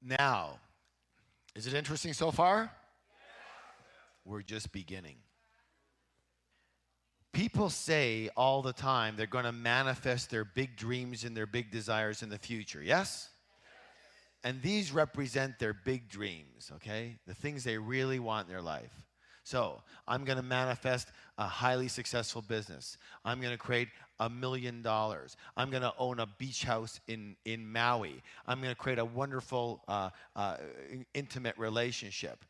Now, is it interesting so far? We're just beginning. People say all the time they're going to manifest their big dreams and their big desires in the future, yes? And these represent their big dreams, okay? The things they really want in their life. So, I'm going to manifest a highly successful business. I'm going to create $1 million. I'm going to own a beach house in Maui. I'm going to create a wonderful, intimate relationship.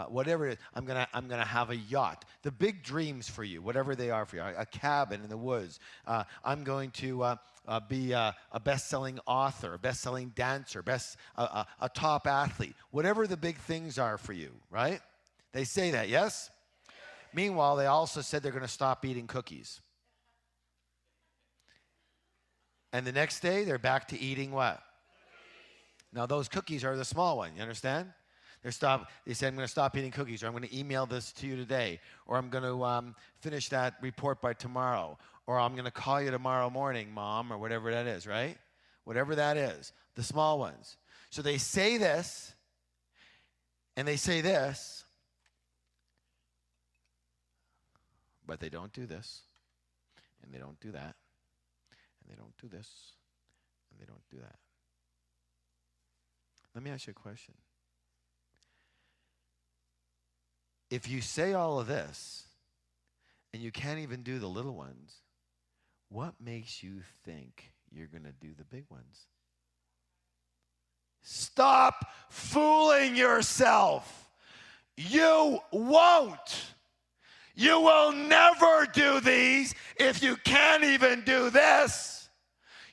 Whatever it is, I'm gonna have a yacht. The big dreams for you, whatever they are for you, a cabin in the woods. I'm going to be a best-selling author, a best-selling dancer, a top athlete. Whatever the big things are for you, right? They say that, yes? Meanwhile, they also said they're going to stop eating cookies. And the next day, they're back to eating what? Now, those cookies are the small one, you understand? They said, I'm going to stop eating cookies, or I'm going to email this to you today, or I'm going to finish that report by tomorrow, or I'm going to call you tomorrow morning, Mom, or whatever that is, right? Whatever that is, the small ones. So they say this, and they say this, but they don't do this, and they don't do that, and they don't do this, and they don't do that. Let me ask you a question. If you say all of this, and you can't even do the little ones, what makes you think you're going to do the big ones? Stop fooling yourself. You won't. You will never do these if you can't even do this.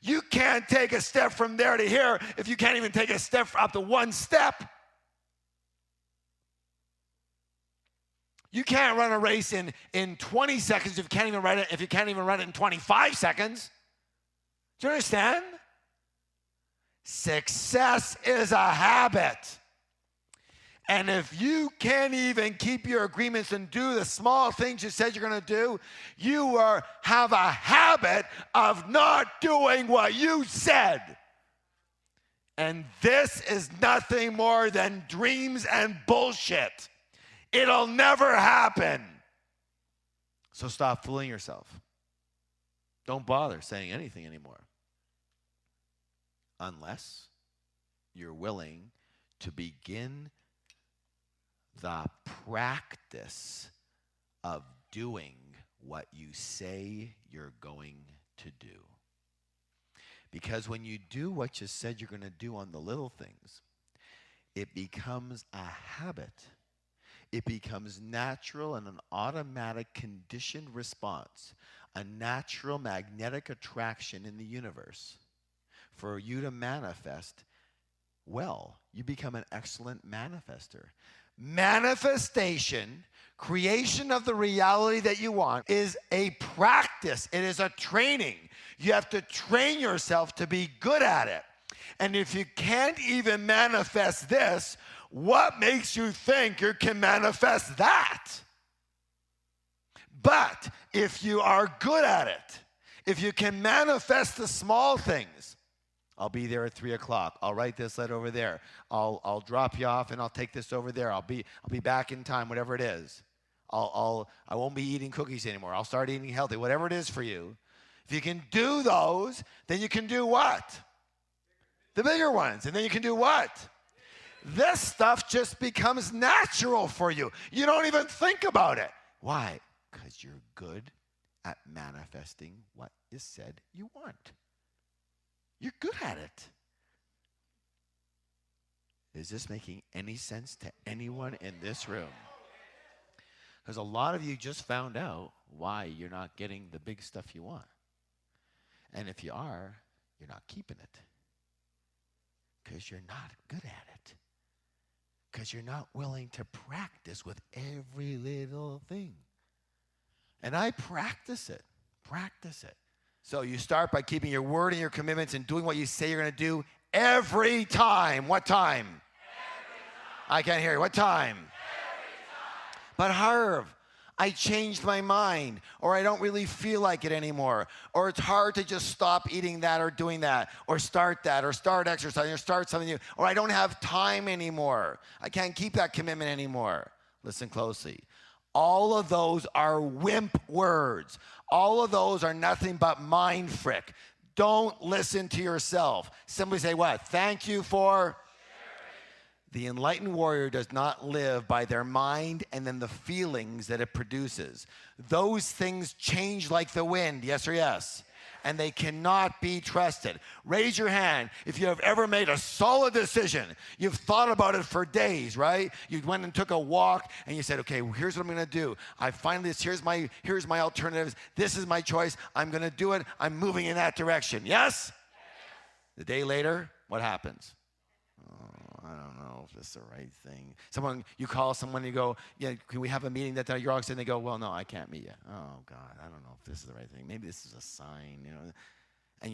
You can't take a step from there to here if you can't even take a step up to one step. You can't run a race in 20 seconds if you can't even run it in 25 seconds. Do you understand? Success is a habit. And if you can't even keep your agreements and do the small things you said you're going to do, you have a habit of not doing what you said. And this is nothing more than dreams and bullshit. It'll never happen. So stop fooling yourself. Don't bother saying anything anymore. Unless you're willing to begin the practice of doing what you say you're going to do. Because when you do what you said you're going to do on the little things, it becomes a habit. It becomes natural and an automatic conditioned response, a natural magnetic attraction in the universe for you to manifest well. You become an excellent manifester. Manifestation, creation of the reality that you want, is a practice. It is a training. You have to train yourself to be good at it. And if you can't even manifest this, what makes you think you can manifest that? But if you are good at it, if you can manifest the small things, I'll be there at 3 o'clock. I'll write this letter over there. I'll drop you off and I'll take this over there. I'll be back in time, whatever it is. I won't be eating cookies anymore. I'll start eating healthy, whatever it is for you. If you can do those, then you can do what? The bigger ones. And then you can do what? This stuff just becomes natural for you. You don't even think about it. Why? Because you're good at manifesting what is said you want. You're good at it. Is this making any sense to anyone in this room? Because a lot of you just found out why you're not getting the big stuff you want. And if you are, you're not keeping it. Because you're not good at it. Because you're not willing to practice with every little thing. And I practice it. Practice it. So you start by keeping your word and your commitments and doing what you say you're going to do every time. What time? Every time. I can't hear you. What time? Every time. But Harv, I changed my mind, or I don't really feel like it anymore, or it's hard to just stop eating that or doing that, or start exercising, or start something new, or I don't have time anymore. I can't keep that commitment anymore. Listen closely. All of those are wimp words. All of those are nothing but mind frick. Don't listen to yourself. Simply say what? Thank you for... The enlightened warrior does not live by their mind and then the feelings that it produces. Those things change like the wind, yes or yes? And they cannot be trusted. Raise your hand if you have ever made a solid decision. You've thought about it for days, right? You went and took a walk and you said, okay, well, here's what I'm gonna do. Here's my alternatives. This is my choice. I'm gonna do it. I'm moving in that direction, yes? The day later, what happens? I don't know if this is the right thing. You call someone, you go, yeah, can we have a meeting that day? You're all excited, and they go, well, no, I can't meet you. Oh, God, I don't know if this is the right thing. Maybe this is a sign, you know. And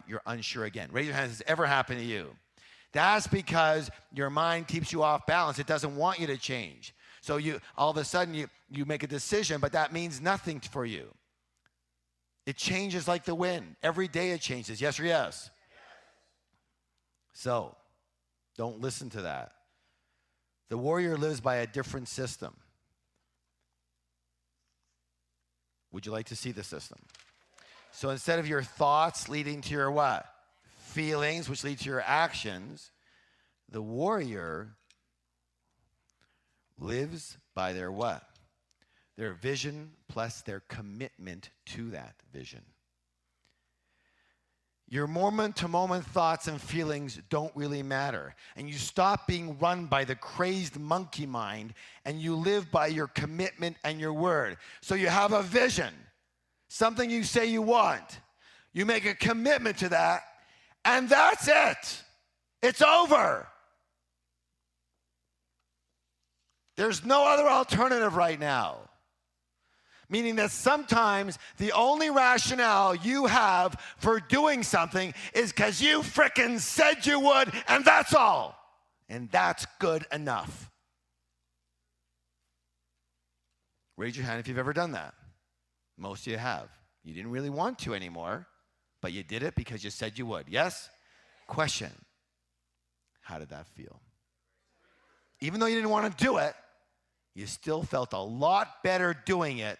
you're unsure again. Raise your hand. Has this ever happened to you? That's because your mind keeps you off balance. It doesn't want you to change. So all of a sudden you make a decision, but that means nothing for you. It changes like the wind. Every day it changes. Yes or yes? So, don't listen to that. The warrior lives by a different system. Would you like to see the system? So instead of your thoughts leading to your what? Feelings, which lead to your actions, the warrior lives by their what? Their vision plus their commitment to that vision. Your moment-to-moment thoughts and feelings don't really matter. And you stop being run by the crazed monkey mind, and you live by your commitment and your word. So you have a vision, something you say you want. You make a commitment to that, and that's it. It's over. There's no other alternative right now. Meaning that sometimes the only rationale you have for doing something is because you frickin' said you would, and that's all. And that's good enough. Raise your hand if you've ever done that. Most of you have. You didn't really want to anymore, but you did it because you said you would. Yes? Question. How did that feel? Even though you didn't want to do it, you still felt a lot better doing it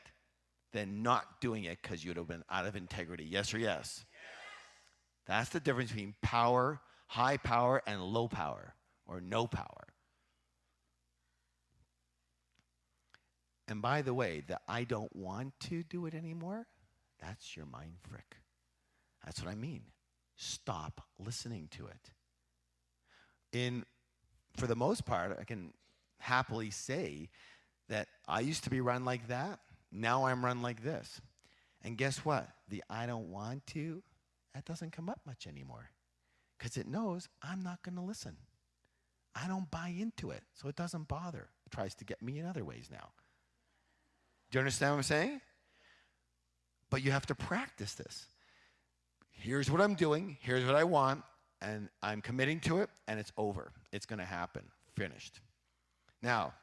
than not doing it because you would have been out of integrity. Yes or yes? That's the difference between power, high power, and low power, or no power. And by the way, the I don't want to do it anymore, that's your mind frick. That's what I mean. Stop listening to it. For the most part, I can happily say that I used to be run like that. Now I'm run like this. And guess what? The I don't want to, that doesn't come up much anymore. Because it knows I'm not going to listen. I don't buy into it, so it doesn't bother. It tries to get me in other ways now. Do you understand what I'm saying? But you have to practice this. Here's what I'm doing, here's what I want, and I'm committing to it, and it's over. It's going to happen. Finished. Now,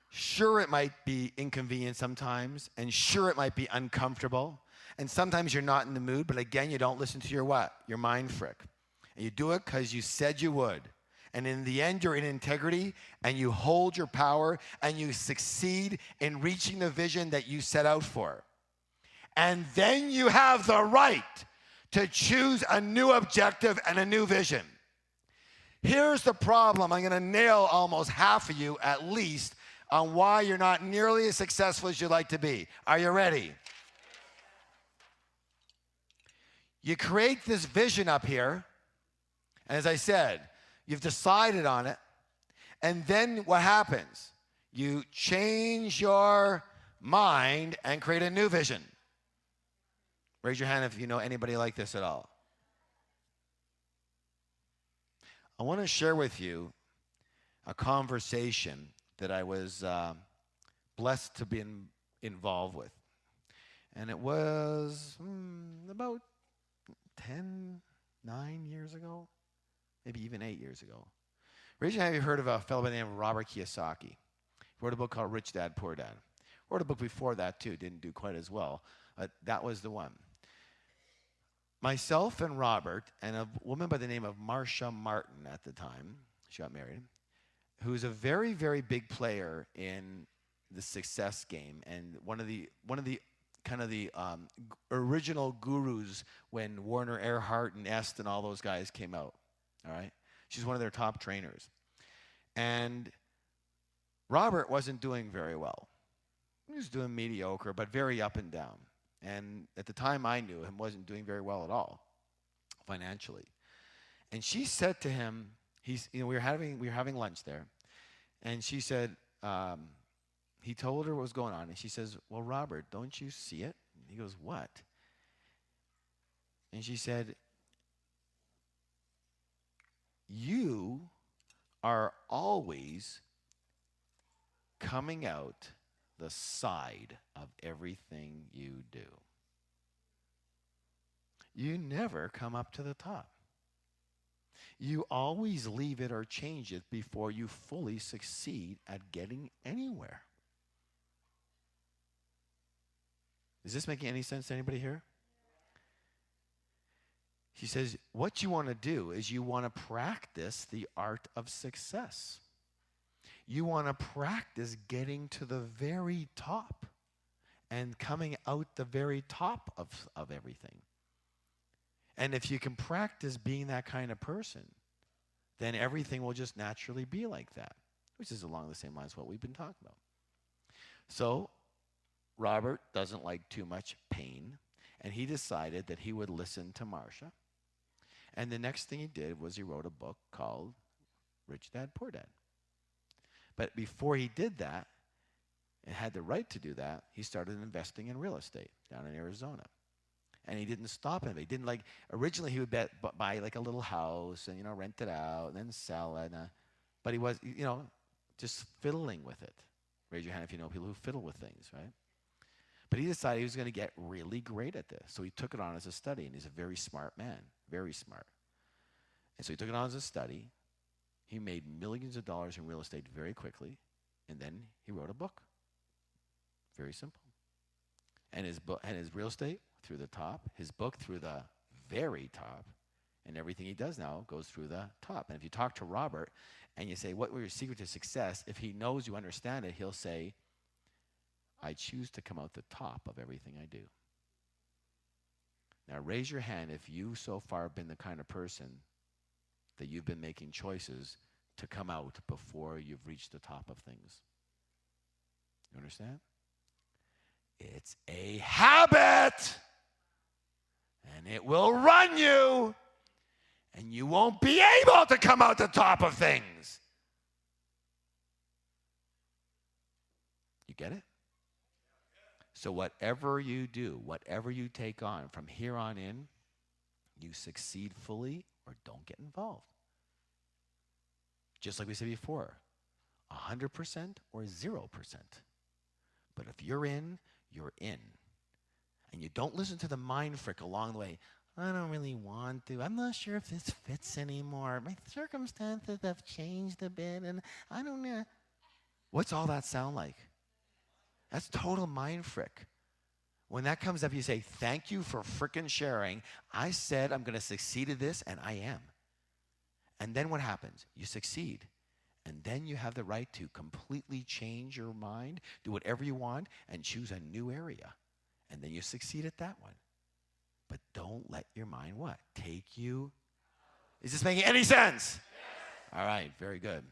sure, it might be inconvenient sometimes, and sure, it might be uncomfortable, and sometimes you're not in the mood, but again, you don't listen to your what? Your mind frick. And you do it because you said you would. And in the end, you're in integrity, and you hold your power, and you succeed in reaching the vision that you set out for. And then you have the right to choose a new objective and a new vision. Here's the problem. I'm going to nail almost half of you at least on why you're not nearly as successful as you'd like to be. Are you ready? You create this vision up here, and as I said, you've decided on it, and then what happens? You change your mind and create a new vision. Raise your hand if you know anybody like this at all. I want to share with you a conversation that I was blessed to be involved with. And it was about 9 years ago, maybe even 8 years ago. Raise your hand if you've heard of a fellow by the name of Robert Kiyosaki. He wrote a book called Rich Dad, Poor Dad. Wrote a book before that too, didn't do quite as well. But that was the one. Myself and Robert and a woman by the name of Marsha Martin at the time, she got married, who's a very, very big player in the success game and one of the kind of the original gurus when Warner Earhart and Est and all those guys came out. All right, she's one of their top trainers, and Robert wasn't doing very well. He was doing mediocre, but very up and down. And at the time I knew him, wasn't doing very well at all financially. And she said to him, we were having lunch there, and she said, he told her what was going on, and she says, well, Robert, don't you see it? And he goes, what? And she said, you are always coming out the side of everything you do. You never come up to the top. You always leave it or change it before you fully succeed at getting anywhere. Is this making any sense to anybody here? She says, what you want to do is you want to practice the art of success. You want to practice getting to the very top and coming out the very top of everything. And if you can practice being that kind of person, then everything will just naturally be like that, which is along the same lines as what we've been talking about. So Robert doesn't like too much pain, and he decided that he would listen to Marsha. And the next thing he did was he wrote a book called Rich Dad, Poor Dad. But before he did that, and had the right to do that, he started investing in real estate down in Arizona. And he didn't stop him. He didn't originally he would buy like a little house and, rent it out and then sell it. But he was, just fiddling with it. Raise your hand if you know people who fiddle with things, right? But he decided he was going to get really great at this. So he took it on as a study, and he's a very smart man, very smart. And so he took it on as a study. He made millions of dollars in real estate very quickly, and then he wrote a book. Very simple. And his book and his real estate through the top, his book through the very top, and everything he does now goes through the top. And if you talk to Robert and you say, what were your secret to success? If he knows you understand it, he'll say, I choose to come out the top of everything I do. Now raise your hand if you so far have been the kind of person that you've been making choices to come out before you've reached the top of things. You understand? It's a habit, and it will run you, and you won't be able to come out the top of things. You get it? So whatever you do, whatever you take on, from here on in, you succeed fully or don't get involved. Just like we said before, 100% or 0%. But if you're in, you're in. And you don't listen to the mind frick along the way. I don't really want to. I'm not sure if this fits anymore. My circumstances have changed a bit, and I don't know. What's all that sound like? That's total mind frick. When that comes up, you say, thank you for frickin' sharing. I said I'm going to succeed at this, and I am. And then what happens? You succeed. And then you have the right to completely change your mind, do whatever you want, and choose a new area. And then you succeed at that one. But don't let your mind what? Take you. Is this making any sense? Yes. All right, very good.